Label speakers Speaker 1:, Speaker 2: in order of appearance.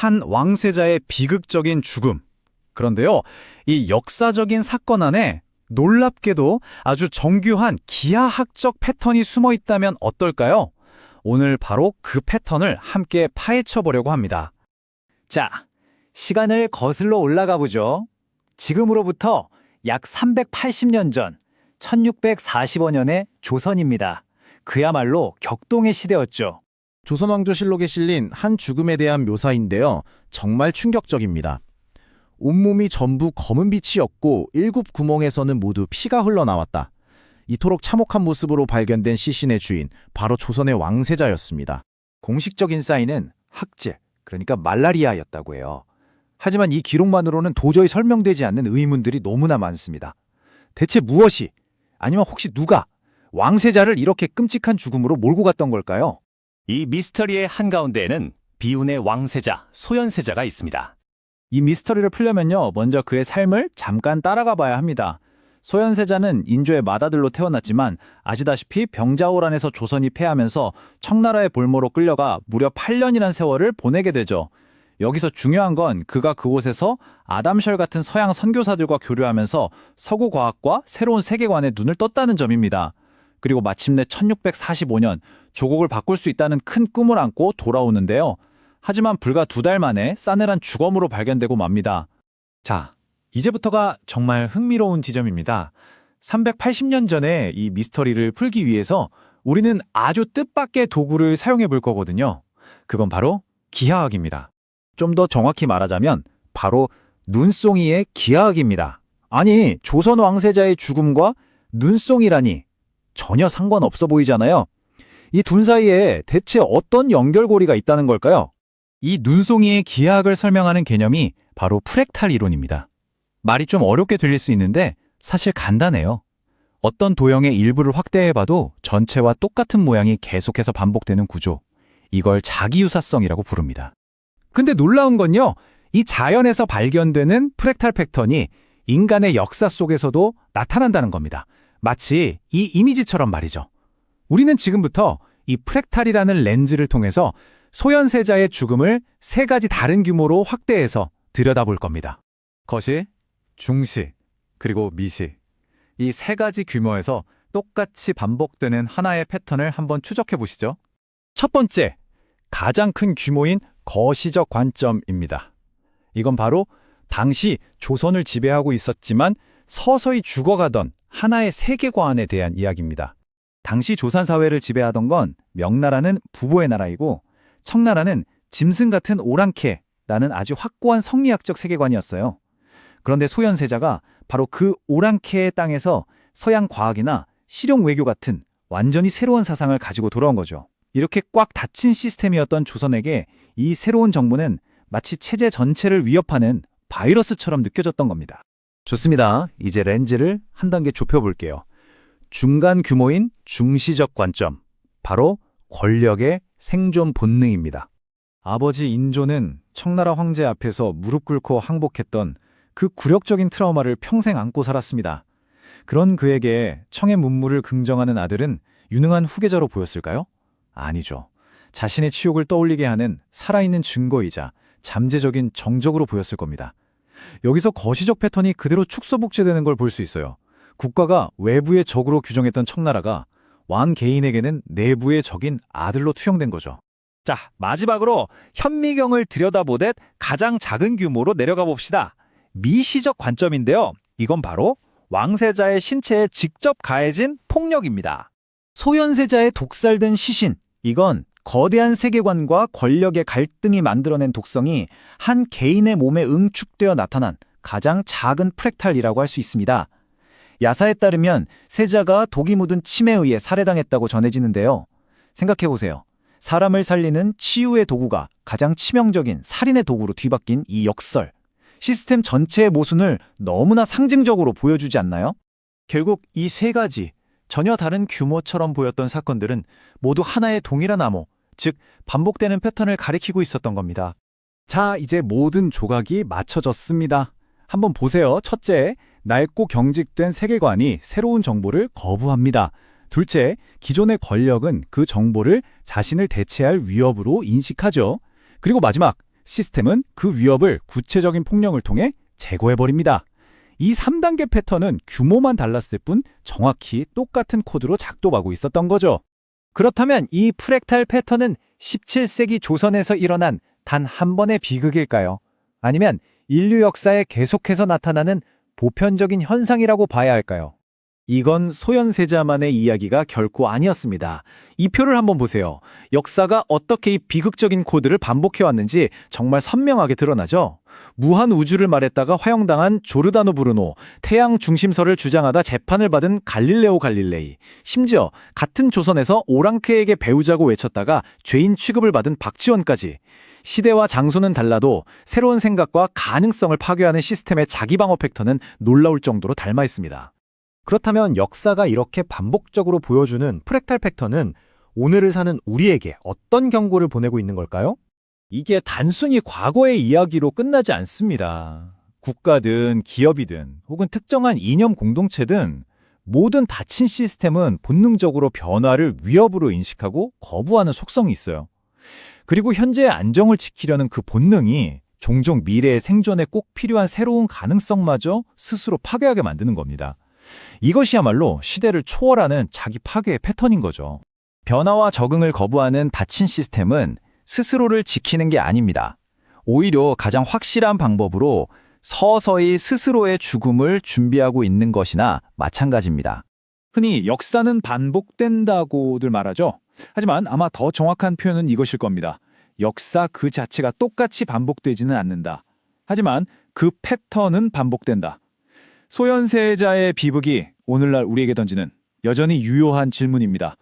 Speaker 1: 한 왕세자의 비극적인 죽음. 그런데요, 이 역사적인 사건 안에 놀랍게도 아주 정교한 기하학적 패턴이 숨어 있다면 어떨까요? 오늘 바로 그 패턴을 함께 파헤쳐 보려고 합니다.
Speaker 2: 자, 시간을 거슬러 올라가 보죠. 지금으로부터 약 380년 전 1645년의 조선입니다. 그야말로 격동의 시대였죠.
Speaker 3: 조선왕조실록에 실린 한 죽음에 대한 묘사인데요. 정말 충격적입니다. 온몸이 전부 검은 빛이었고 7 구멍에서는 모두 피가 흘러나왔다. 이토록 참혹한 모습으로 발견된 시신의 주인, 바로 조선의 왕세자였습니다.
Speaker 2: 공식적인 사인은 학질, 그러니까 말라리아였다고 해요. 하지만 이 기록만으로는 도저히 설명되지 않는 의문들이 너무나 많습니다. 대체 무엇이, 아니면 혹시 누가 왕세자를 이렇게 끔찍한 죽음으로 몰고 갔던 걸까요?
Speaker 4: 이 미스터리의 한가운데에는 비운의 왕세자, 소현세자가 있습니다.
Speaker 1: 이 미스터리를 풀려면요, 먼저 그의 삶을 잠깐 따라가 봐야 합니다. 소현세자는 인조의 맏아들로 태어났지만 아시다시피 병자호란에서 조선이 패하면서 청나라의 볼모로 끌려가 무려 8년이란 세월을 보내게 되죠. 여기서 중요한 건 그가 그곳에서 아담셜 같은 서양 선교사들과 교류하면서 서구 과학과 새로운 세계관에 눈을 떴다는 점입니다. 그리고 마침내 1645년 조국을 바꿀 수 있다는 큰 꿈을 안고 돌아오는데요. 하지만 불과 2달 만에 싸늘한 주검으로 발견되고 맙니다.
Speaker 2: 자, 이제부터가 정말 흥미로운 지점입니다. 380년 전에 이 미스터리를 풀기 위해서 우리는 아주 뜻밖의 도구를 사용해 볼 거거든요. 그건 바로 기하학입니다. 좀 더 정확히 말하자면 바로 눈송이의 기하학입니다. 아니, 조선 왕세자의 죽음과 눈송이라니 전혀 상관없어 보이잖아요. 이 둘 사이에 대체 어떤 연결고리가 있다는 걸까요? 이 눈송이의 기하학을 설명하는 개념이 바로 프랙탈 이론입니다. 말이 좀 어렵게 들릴 수 있는데 사실 간단해요. 어떤 도형의 일부를 확대해봐도 전체와 똑같은 모양이 계속해서 반복되는 구조. 이걸 자기유사성이라고 부릅니다. 근데 놀라운 건요, 이 자연에서 발견되는 프랙탈 패턴이 인간의 역사 속에서도 나타난다는 겁니다. 마치 이 이미지처럼 말이죠. 우리는 지금부터 이 프랙탈이라는 렌즈를 통해서 소현세자의 죽음을 3가지 다른 규모로 확대해서 들여다볼 겁니다. 거시, 중시, 그리고 미시. 이 3가지 규모에서 똑같이 반복되는 하나의 패턴을 한번 추적해 보시죠. 첫 번째, 가장 큰 규모인 거시적 관점입니다. 이건 바로 당시 조선을 지배하고 있었지만 서서히 죽어가던 하나의 세계관에 대한 이야기입니다. 당시 조선 사회를 지배하던 건 명나라는 부보의 나라이고 청나라는 짐승 같은 오랑캐라는 아주 확고한 성리학적 세계관이었어요. 그런데 소현세자가 바로 그 오랑캐의 땅에서 서양 과학이나 실용 외교 같은 완전히 새로운 사상을 가지고 돌아온 거죠. 이렇게 꽉 닫힌 시스템이었던 조선에게 이 새로운 정보는 마치 체제 전체를 위협하는 바이러스처럼 느껴졌던 겁니다. 좋습니다. 이제 렌즈를 한 단계 좁혀볼게요. 중간 규모인 중시적 관점, 바로 권력의 생존 본능입니다. 아버지 인조는 청나라 황제 앞에서 무릎 꿇고 항복했던 그 굴욕적인 트라우마를 평생 안고 살았습니다. 그런 그에게 청의 문무를 긍정하는 아들은 유능한 후계자로 보였을까요? 아니죠. 자신의 치욕을 떠올리게 하는 살아있는 증거이자 잠재적인 정적으로 보였을 겁니다. 여기서 거시적 패턴이 그대로 축소복제되는 걸 볼 수 있어요. 국가가 외부의 적으로 규정했던 청나라가 왕 개인에게는 내부의 적인 아들로 투영된 거죠. 자, 마지막으로 현미경을 들여다보듯 가장 작은 규모로 내려가 봅시다. 미시적 관점인데요. 이건 바로 왕세자의 신체에 직접 가해진 폭력입니다. 소현세자의 독살된 시신, 이건 거대한 세계관과 권력의 갈등이 만들어낸 독성이 한 개인의 몸에 응축되어 나타난 가장 작은 프랙탈이라고 할 수 있습니다. 야사에 따르면 세자가 독이 묻은 침에 의해 살해당했다고 전해지는데요. 생각해보세요. 사람을 살리는 치유의 도구가 가장 치명적인 살인의 도구로 뒤바뀐 이 역설. 시스템 전체의 모순을 너무나 상징적으로 보여주지 않나요? 결국 이 3가지 전혀 다른 규모처럼 보였던 사건들은 모두 하나의 동일한 암호, 즉 반복되는 패턴을 가리키고 있었던 겁니다. 자, 이제 모든 조각이 맞춰졌습니다. 한번 보세요. 첫째, 낡고 경직된 세계관이 새로운 정보를 거부합니다. 둘째, 기존의 권력은 그 정보를 자신을 대체할 위협으로 인식하죠. 그리고 마지막,
Speaker 1: 시스템은 그 위협을 구체적인 폭력을 통해 제거해버립니다. 이 3단계 패턴은 규모만 달랐을 뿐 정확히 똑같은 코드로 작동하고 있었던 거죠.
Speaker 2: 그렇다면 이 프랙탈 패턴은 17세기 조선에서 일어난 단 한 번의 비극일까요? 아니면 인류 역사에 계속해서 나타나는 보편적인 현상이라고 봐야 할까요? 이건 소현세자만의 이야기가 결코 아니었습니다. 이 표를 한번 보세요. 역사가 어떻게 이 비극적인 코드를 반복해왔는지 정말 선명하게 드러나죠? 무한 우주를 말했다가 화형당한 조르다노 브루노, 태양 중심설을 주장하다 재판을 받은 갈릴레오 갈릴레이, 심지어 같은 조선에서 오랑캐에게 배우자고 외쳤다가 죄인 취급을 받은 박지원까지. 시대와 장소는 달라도 새로운 생각과 가능성을 파괴하는 시스템의 자기방어 팩터는 놀라울 정도로 닮아 있습니다.
Speaker 3: 그렇다면 역사가 이렇게 반복적으로 보여주는 프랙탈 패턴은 오늘을 사는 우리에게 어떤 경고를 보내고 있는 걸까요?
Speaker 1: 이게 단순히 과거의 이야기로 끝나지 않습니다. 국가든 기업이든 혹은 특정한 이념 공동체든 모든 닫힌 시스템은 본능적으로 변화를 위협으로 인식하고 거부하는 속성이 있어요. 그리고 현재의 안정을 지키려는 그 본능이 종종 미래의 생존에 꼭 필요한 새로운 가능성마저 스스로 파괴하게 만드는 겁니다. 이것이야말로 시대를 초월하는 자기 파괴의 패턴인 거죠. 변화와 적응을 거부하는 닫힌 시스템은 스스로를 지키는 게 아닙니다. 오히려 가장 확실한 방법으로 서서히 스스로의 죽음을 준비하고 있는 것이나 마찬가지입니다. 흔히 역사는 반복된다고들 말하죠. 하지만 아마 더 정확한 표현은 이것일 겁니다. 역사 그 자체가 똑같이 반복되지는 않는다. 하지만 그 패턴은 반복된다. 소현세자의 비극이 오늘날 우리에게 던지는 여전히 유효한 질문입니다.